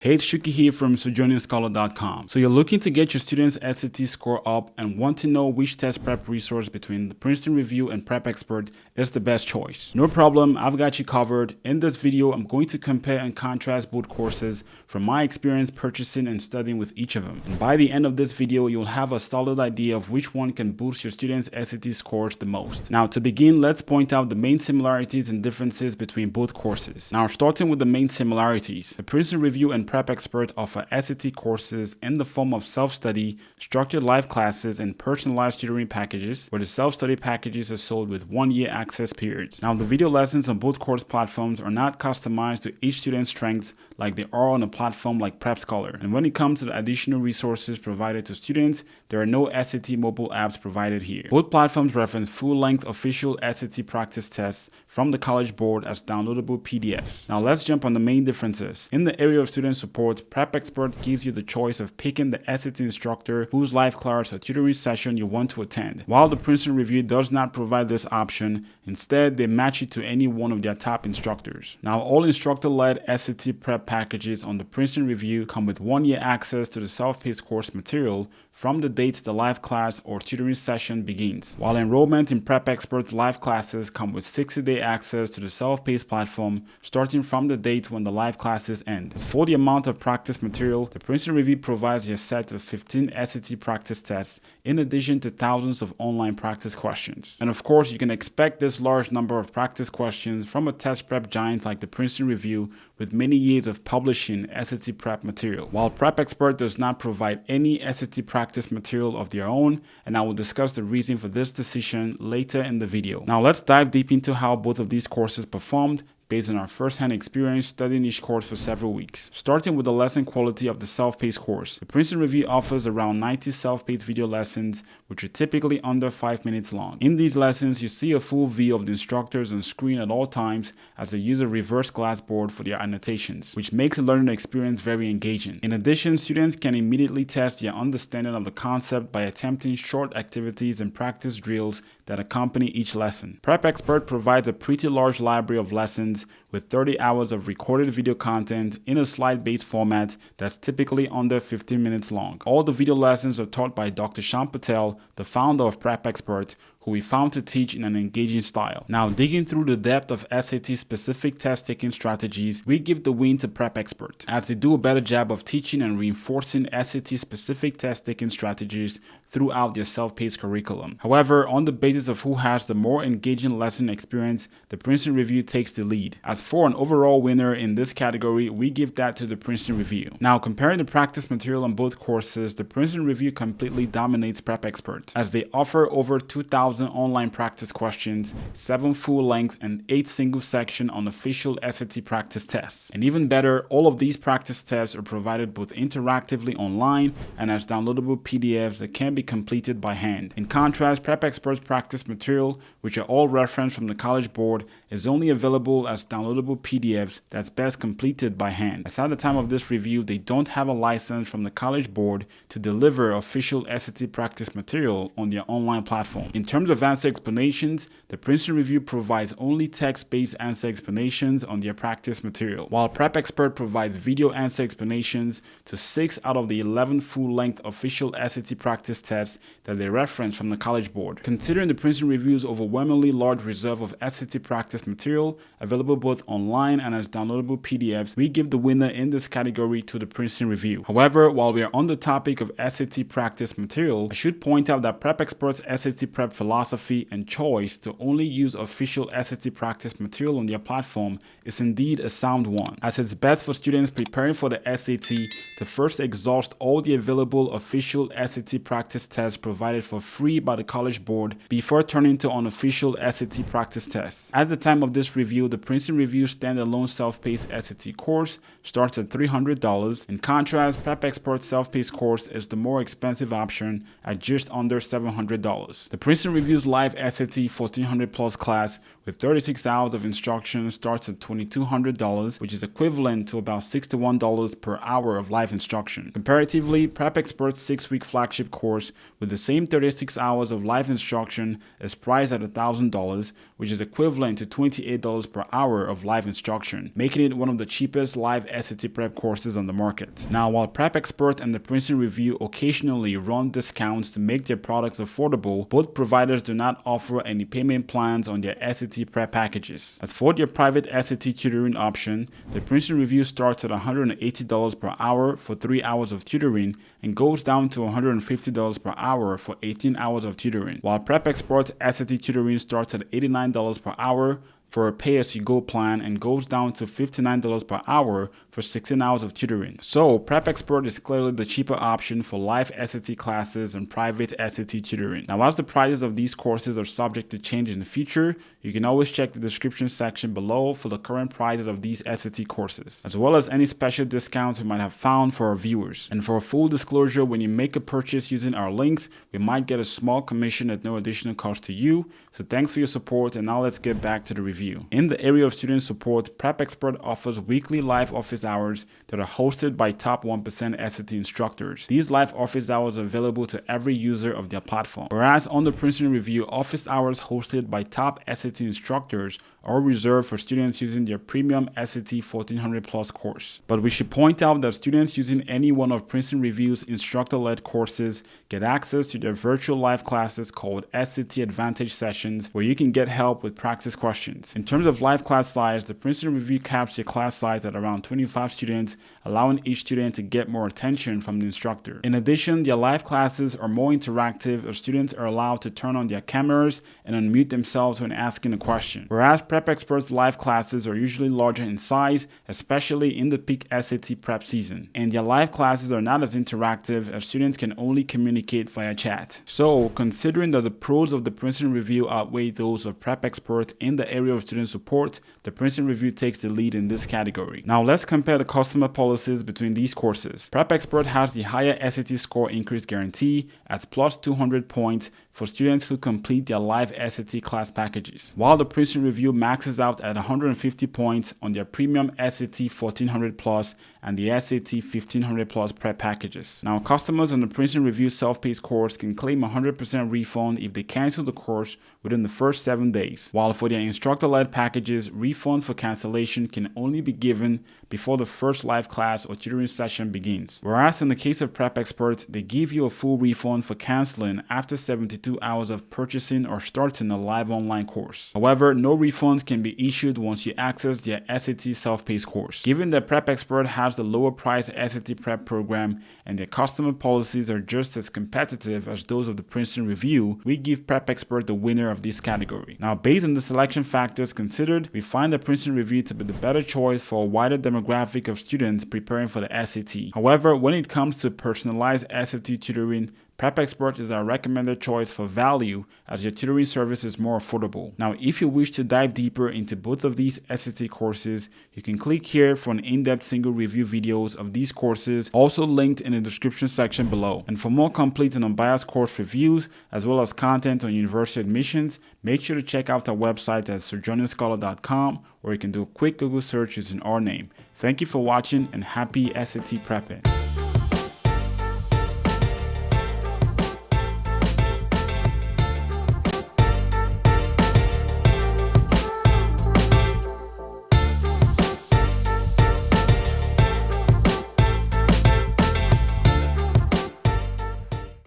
Hey, it's Shuki here from SojourningScholar.com. So you're looking to get your students' SAT score up and want to know which test prep resource between the Princeton Review and Prep Expert is the best choice. No problem, I've got you covered. In this video, I'm going to compare and contrast both courses from my experience purchasing and studying with each of them. And by the end of this video, you'll have a solid idea of which one can boost your students' SAT scores the most. Now, to begin, let's point out the main similarities and differences between both courses. Now, starting with the main similarities, the Princeton Review and Prep Expert offer SAT courses in the form of self-study, structured live classes, and personalized tutoring packages, where the self-study packages are sold with 1-year access periods. Now, the video lessons on both course platforms are not customized to each student's strengths like they are on a platform like Prep Scholar. And when it comes to the additional resources provided to students, there are no SAT mobile apps provided here. Both platforms reference full-length official SAT practice tests from the College Board as downloadable PDFs. Now, let's jump on the main differences. In the area of student support, Prep Expert gives you the choice of picking the SAT instructor whose live class or tutoring session you want to attend, while the Princeton Review does not provide this option. Instead, they match you to any one of their top instructors. Now, all instructor-led SAT prep packages on the Princeton Review come with 1-year access to the self-paced course material from the date the live class or tutoring session begins, while enrollment in Prep Expert's live classes come with 60-day access to the self-paced platform starting from the date when the live classes end. As for the amount of practice material, the Princeton Review provides a set of 15 SAT practice tests in addition to thousands of online practice questions. And of course, you can expect this large number of practice questions from a test prep giant like the Princeton Review with many years of publishing SAT prep material. While Prep Expert does not provide any SAT practice material of their own, and I will discuss the reason for this decision later in the video. Now let's dive deep into how both of these courses performed based on our first-hand experience studying each course for several weeks. Starting with the lesson quality of the self-paced course, the Princeton Review offers around 90 self-paced video lessons, which are typically under 5 minutes long. In these lessons, you see a full view of the instructors on screen at all times as they use a reverse glass board for their annotations, which makes the learning experience very engaging. In addition, students can immediately test their understanding of the concept by attempting short activities and practice drills that accompany each lesson. Prep Expert provides a pretty large library of lessons with 30 hours of recorded video content in a slide-based format that's typically under 15 minutes long. All the video lessons are taught by Dr. Shyam Patel, the founder of Prep Expert, who we found to teach in an engaging style. Now, digging through the depth of SAT-specific test-taking strategies, we give the win to Prep Expert, as they do a better job of teaching and reinforcing SAT-specific test-taking strategies throughout their self-paced curriculum. However, on the basis of who has the more engaging lesson experience, the Princeton Review takes the lead. As for an overall winner in this category, we give that to the Princeton Review. Now, comparing the practice material on both courses, the Princeton Review completely dominates Prep Expert, as they offer over 2,000 online practice questions, 7 full-length and 8 single-section unofficial SAT practice tests. And even better, all of these practice tests are provided both interactively online and as downloadable PDFs that can be completed by hand. In contrast, Prep Expert's practice material, which are all referenced from the College Board, is only available as downloadable PDFs that's best completed by hand. As at the time of this review, they don't have a license from the College Board to deliver official SAT practice material on their online platform. In terms of answer explanations, the Princeton Review provides only text-based answer explanations on their practice material, while Prep Expert provides video answer explanations to 6 out of the 11 full-length official SAT practice tests that they reference from the College Board. Considering the Princeton Review's overwhelmingly large reserve of SAT practice material, available both online and as downloadable PDFs, we give the winner in this category to the Princeton Review. However, while we are on the topic of SAT practice material, I should point out that Prep Expert's SAT prep philosophy and choice to only use official SAT practice material on their platform is indeed a sound one, as it's best for students preparing for the SAT to first exhaust all the available official SAT practice tests provided for free by the College Board before turning to unofficial SAT practice tests. At the time of this review, the Princeton Review standalone self-paced SAT course starts at $300. In contrast, Prep Expert's self-paced course is the more expensive option at just under $700. The Princeton Review's live SAT 1400 plus class with 36 hours of instruction starts at $2,200, which is equivalent to about $61 per hour of live live instruction. Comparatively, Prep Expert's 6-week flagship course with the same 36 hours of live instruction is priced at $1,000, which is equivalent to $28 per hour of live instruction, making it one of the cheapest live SAT prep courses on the market. Now, while Prep Expert and the Princeton Review occasionally run discounts to make their products affordable, both providers do not offer any payment plans on their SAT prep packages. As for their private SAT tutoring option, the Princeton Review starts at $180 per hour for 3 hours of tutoring and goes down to $150 per hour for 18 hours of tutoring, while Prep Expert's SAT tutoring starts at $89 per hour for a pay-as-you-go plan and goes down to $59 per hour for 16 hours of tutoring. So, Prep Expert is clearly the cheaper option for live SAT classes and private SAT tutoring. Now, as the prices of these courses are subject to change in the future, you can always check the description section below for the current prices of these SAT courses, as well as any special discounts we might have found for our viewers. And for a full disclosure, when you make a purchase using our links, we might get a small commission at no additional cost to you. So thanks for your support, and now let's get back to the review. In the area of student support, Prep Expert offers weekly live office hours that are hosted by top 1% SAT instructors. These live office hours are available to every user of their platform. Whereas on the Princeton Review, office hours hosted by top SAT instructors are reserved for students using their premium SAT 1400 Plus course. But we should point out that students using any one of Princeton Review's instructor-led courses get access to their virtual live classes called SAT Advantage Sessions, where you can get help with practice questions. In terms of live class size, the Princeton Review caps their class size at around 25 students, allowing each student to get more attention from the instructor. In addition, their live classes are more interactive as students are allowed to turn on their cameras and unmute themselves when asking a question. Whereas Prep Expert's live classes are usually larger in size, especially in the peak SAT prep season. And their live classes are not as interactive as students can only communicate via chat. So, considering that the pros of the Princeton Review outweigh those of Prep Expert in the area of student support, the Princeton Review takes the lead in this category. Now let's compare the customer policies between these courses. Prep Expert has the higher SAT score increase guarantee at plus 200 points for students who complete their live SAT class packages, while the Princeton Review maxes out at 150 points on their premium SAT 1400 Plus and the SAT 1500 Plus prep packages. Now, customers on the Princeton Review self-paced course can claim 100% refund if they cancel the course within the first 7 days, while for their instructor-led packages, refunds for cancellation can only be given before the first live class or tutoring session begins. Whereas in the case of Prep Expert, they give you a full refund for canceling after 72 hours of purchasing or starting a live online course. However, no refunds can be issued once you access their SAT self-paced course. Given that Prep Expert has the lower price SAT prep program and their customer policies are just as competitive as those of the Princeton Review, we give Prep Expert the winner of this category. Now, based on the selection factors considered, we find the Princeton Review to be the better choice for a wider demographic of students preparing for the SAT. However, when it comes to personalized SAT tutoring, Prep Expert is our recommended choice for value as your tutoring service is more affordable. Now, if you wish to dive deeper into both of these SAT courses, you can click here for an in-depth single review videos of these courses, also linked in the description section below. And for more complete and unbiased course reviews, as well as content on university admissions, make sure to check out our website at sojourningscholar.com, or you can do a quick Google search using our name. Thank you for watching and happy SAT prepping.